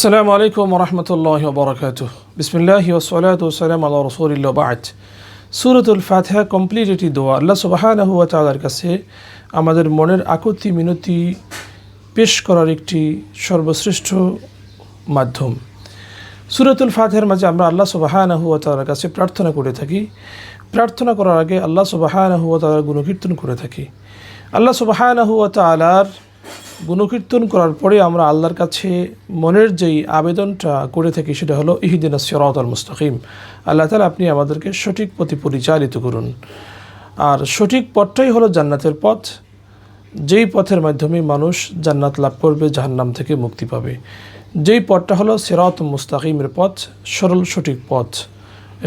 আসসালামু আলাইকুম ওরহমতুল্লাহি ওয়াবারাকাতুহ। বিসমিল্লাহি ওয়াসসালাতু ওয়াসসালামু আলা রাসূলিল্লাহ বা'দ। সূরাতুল ফাতিহা কমপ্লিট একটি দোয়া। আল্লাহ সুবহানাহু ওয়া তাআলার কাছে আমাদের মনের আকুতি মিনতি পেশ করার একটি সর্বশ্রেষ্ঠ মাধ্যম। সূরাতুল ফাতিহার মাঝে আমরা আল্লাহ সুবহানাহু ওয়া তাআলার কাছে প্রার্থনা করে থাকি। প্রার্থনা করার আগে আল্লাহ সুবহানাহু ওয়া তাআলার গুণকীর্তন করে থাকি। আল্লাহ সুবহানাহু ওয়া তাআলার গুণকীর্তন করার পরে আমরা আল্লাহর কাছে মনের যেই আবেদনটা করে থাকি সেটা হলো ইহদিনাস সিরাতাল মুস্তাকিম। আল্লাহ তাআলা আপনি আমাদেরকে সঠিক পথে পরিচালিত করুন। আর সঠিক পথটাই হলো জান্নাতের পথ, যেই পথের মাধ্যমে মানুষ জান্নাত লাভ করবে, জাহান্নাম থেকে মুক্তি পাবে। যেই পথটা হলো সিরাতুল মুস্তাকিমের পথ, সরল সঠিক পথ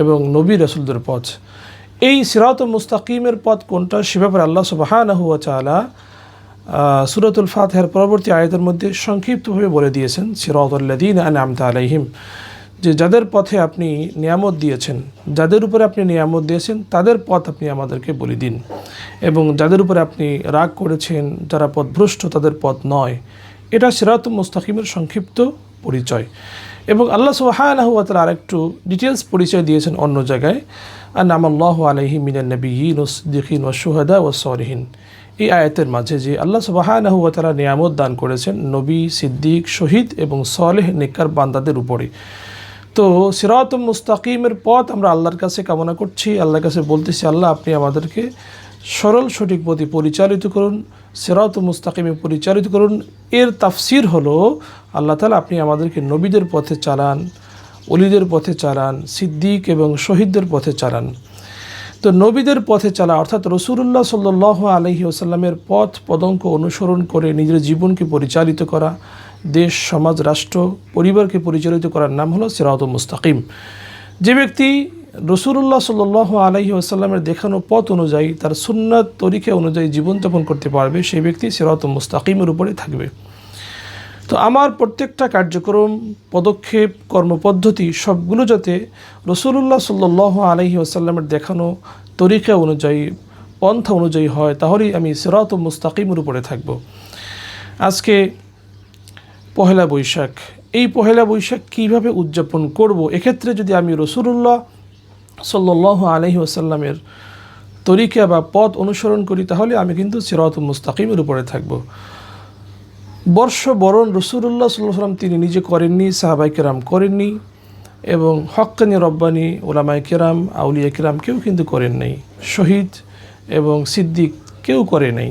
এবং নবী রাসূলদের পথ। এই সিরাতুল মুস্তাকিমের পথ কোনটা সে ব্যাপারে আল্লাহ সুবহানাহু ওয়া তাআলা সূরাতুল ফাতিহার পরবর্তী আয়াতের মধ্যে সংক্ষিপ্তভাবে বলে দিয়েছেন, সিরাতাল্লাযীনা আন'আমতা আলাইহিম, যে যাদের পথে আপনি নিয়ামত দিয়েছেন, যাদের উপরে আপনি নিয়ামত দিয়েছেন তাদের পথ আপনি আমাদেরকে বলে দিন, এবং যাদের উপরে আপনি রাগ করেছেন, যারা পথভ্রষ্ট তাদের পথ নয়। এটা সিরাতুল মুস্তাকিমের সংক্ষিপ্ত পরিচয়। এবং আল্লাহ সুবহানাহু ওয়া তাআলা আরেকটু ডিটেলস পরিচয় দিয়েছেন অন্য জায়গায়, আন'আমাল্লাহু আলাইহিম মিনান নাবিয়্যিন ওয়াস সিদ্দীকিন ওয়াশ শুহাদা ওয়াস সালিহিন। এই আয়াতের মাঝে যে আল্লাহ সুবহানাহু ওয়া তাআলা নিয়ামত দান করেছেন নবী, সিদ্দিক, শহীদ এবং সালেহ নেককার বান্দাদের উপরে। তো সিরাতুল মুস্তাকিমের পথ আমরা আল্লাহর কাছে কামনা করছি, আল্লাহর কাছে বলতেছি, আল্লাহ আপনি আমাদেরকে সরল সঠিক পথে পরিচালিত করুন, সিরাতুল মুস্তাকিমে পরিচালিত করুন। এর তাফসির হলো আল্লাহ তাআলা আপনি আমাদেরকে নবীদের পথে চালান, ওলিদের পথে চালান, সিদ্দিক এবং শহীদদের পথে চালান। তো নবীদের পথে চলা অর্থাৎ রাসূলুল্লাহ সাল্লাল্লাহু আলাইহি ওয়াসাল্লামের পথ পদঙ্ক অনুসরণ করে নিজের জীবনকে পরিচালিত করা, দেশ, সমাজ, রাষ্ট্র, পরিবারকে পরিচালিত করার নাম হলো সিরাতুল মুস্তাকিম। যে ব্যক্তি রাসূলুল্লাহ সাল্লাল্লাহু আলাইহি ওয়াসাল্লামের দেখানো পথ অনুযায়ী, তার সুন্নাত তরিকা অনুযায়ী জীবনযাপন করতে পারবে, সেই ব্যক্তি সিরাতুল মুস্তাকিমের উপরে থাকবে। তো আমার প্রত্যেকটা কার্যক্রম, পদক্ষেপ, কর্মপদ্ধতি সবগুলো যাতে রাসূলুল্লাহ সাল্লাল্লাহু আলাইহি ওয়াসাল্লামের দেখানো তরিকা অনুযায়ী, পন্থা অনুযায়ী হয়, তাহলেই আমি সিরাতুল মুস্তাকিমের উপরে থাকব। আজকে পহেলা বৈশাখ। এই পহেলা বৈশাখ কীভাবে উদযাপন করব? এক্ষেত্রে যদি আমি রাসূলুল্লাহ সাল্লাল্লাহু আলাইহি ওয়াসাল্লামের তরিকা বা পথ অনুসরণ করি, তাহলে আমি কিন্তু সিরাতুল মুস্তাকিমের উপরে থাকব। বর্ষবরণ রাসূলুল্লাহ সাল্লাল্লাহু আলাইহি ওয়াসাল্লাম তিনি নিজে করেননি, সাহাবায়ে কেরাম করেননি, এবং হক্কানি রব্বানি ওলামায়ে কেরাম, আউলিয়া কেরাম কেউ কিন্তু করেন নাই। শহীদ এবং সিদ্দিক কেউ করে নাই।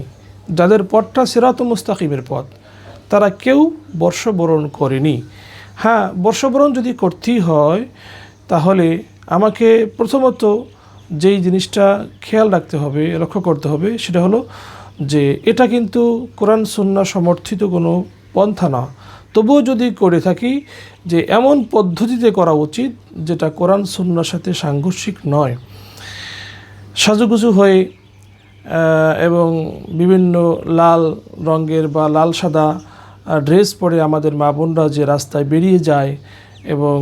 যাদের পথটা সিরাতুল মুস্তাকিমের পথ, তারা কেউ বর্ষবরণ করেনি। হ্যাঁ, বর্ষবরণ যদি করতেই হয় তাহলে আমাকে প্রথমত যেই জিনিসটা খেয়াল রাখতে হবে, লক্ষ্য করতে হবে, সেটা হলো যে এটা কিন্তু কোরআন সুন্নাহ সমর্থিত কোনো পন্থা না। তবুও যদি করে থাকি, যে এমন পদ্ধতিতে করা উচিত যেটা কোরআন সুন্নাহর সাথে সাংঘর্ষিক নয়। সাজুগুজু হয়ে এবং বিভিন্ন লাল রঙের বা লাল সাদা ড্রেস পরে আমাদের মা বোনরা যে রাস্তায় বেরিয়ে যায় এবং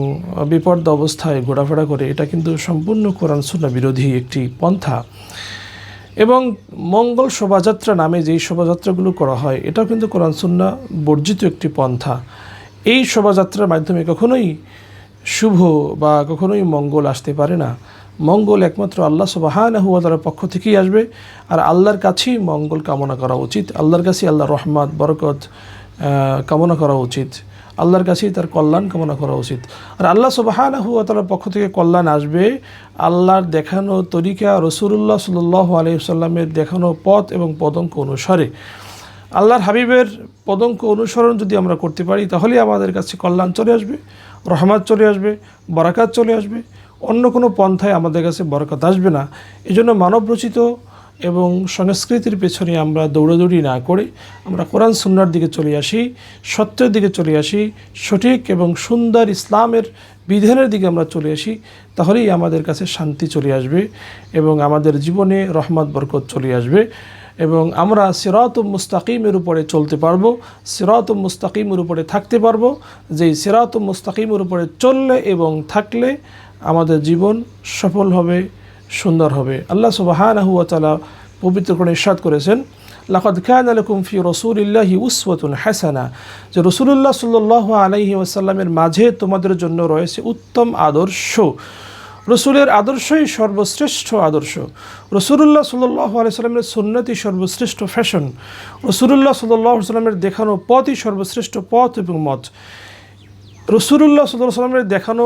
বিপর্দ অবস্থায় ঘোরাফেরা করে, এটা কিন্তু সম্পূর্ণ কোরআন সুন্নাহ বিরোধী একটি পন্থা। এবং মঙ্গল শোভাযাত্রা নামে যেই শোভাযাত্রাগুলো করা হয়, এটাও কিন্তু কোরআন সুন্নাহ বর্জিত একটি পন্থা। এই শোভাযাত্রার মাধ্যমে কখনোই শুভ বা কখনোই মঙ্গল আসতে পারে না। মঙ্গল একমাত্র আল্লাহ সুবহানাহু ওয়া তাআলার পক্ষ থেকেই আসবে। আর আল্লাহর কাছেই মঙ্গল কামনা করা উচিত, আল্লাহর কাছেই আল্লাহর রহমত বরকত কামনা করা উচিত, আল্লাহর কাছেই তার কল্যাণ কামনা করা উচিত। আর আল্লাহ সুবহানাহু ওয়া তাআলার পক্ষ থেকে কল্যাণ আসবে আল্লাহর দেখানো তরিকা, রাসূলুল্লাহ সাল্লাল্লাহু আলাইহি ওয়াসাল্লামের দেখানো পথ এবং পদঙ্ক অনুসারে। আল্লাহর হাবিবের পদঙ্ক অনুসরণ যদি আমরা করতে পারি, তাহলেই আমাদের কাছে কল্যাণ চলে আসবে, রহমত চলে আসবে, বরকত চলে আসবে। অন্য কোনো পন্থায় আমাদের কাছে বরকত আসবে না। এজন্য মানবরচিত এবং সংস্কৃতির পেছনে আমরা দৌড়াদৌড়ি না করে আমরা কোরআন সুন্নাহর দিকে চলে আসি, সত্যের দিকে চলে আসি, সঠিক এবং সুন্দর ইসলামের বিধানের দিকে আমরা চলে আসি, তাহলেই আমাদের কাছে শান্তি চলে আসবে এবং আমাদের জীবনে রহমত বরকত চলে আসবে এবং আমরা সিরাতুল মুস্তাকিমের উপরে চলতে পারবো, সিরাতুল মুস্তাকিমের উপরে থাকতে পারবো। যেই সিরাতুল মুস্তাকিমের উপরে চললে এবং থাকলে আমাদের জীবন সফল হবে, সুন্দর হবে। আল্লাহ সুবহানাহু ওয়া তাআলা পবিত্র কোরআনে ইরশাদ করেছেন, লাকাদ কানা লাকুম ফি রাসূলিল্লাহি উসওয়াতুন হাসানা, যে রাসূলুল্লাহ সাল্লাল্লাহু আলাইহি ওয়াসাল্লামের মাঝে তোমাদের জন্য রয়েছে উত্তম আদর্শ। রসুলের আদর্শই সর্বশ্রেষ্ঠ আদর্শ। রসুলুল্লাহ সাল্লাল্লাহু আলাইহি সাল্লামের সুন্নতই সর্বশ্রেষ্ঠ ফ্যাশন। রসুলুল্লাহ সাল্লাল্লাহু আলাইহি সাল্লামের দেখানো পথই সর্বশ্রেষ্ঠ পথ এবং মত। রসুলুল্লাহ সাল্লাল্লাহু আলাইহি সাল্লামের দেখানো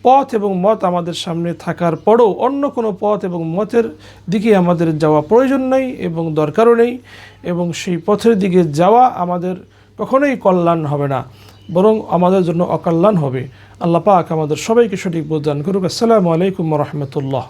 পথ এবং মত আমাদের সামনে থাকার পরও অন্য কোনো পথ এবং মতের দিকে আমাদের যাওয়া প্রয়োজন নেই এবং দরকারও নেই, এবং সেই পথের দিকে যাওয়া আমাদের কখনোই কল্যাণ হবে না, বরং আমাদের জন্য অকল্যাণ হবে। আল্লাহ পাক আমাদের সবাইকে সঠিক বোঝ দান করুক। আসসালামু আলাইকুম ওয়া রাহমাতুল্লাহ।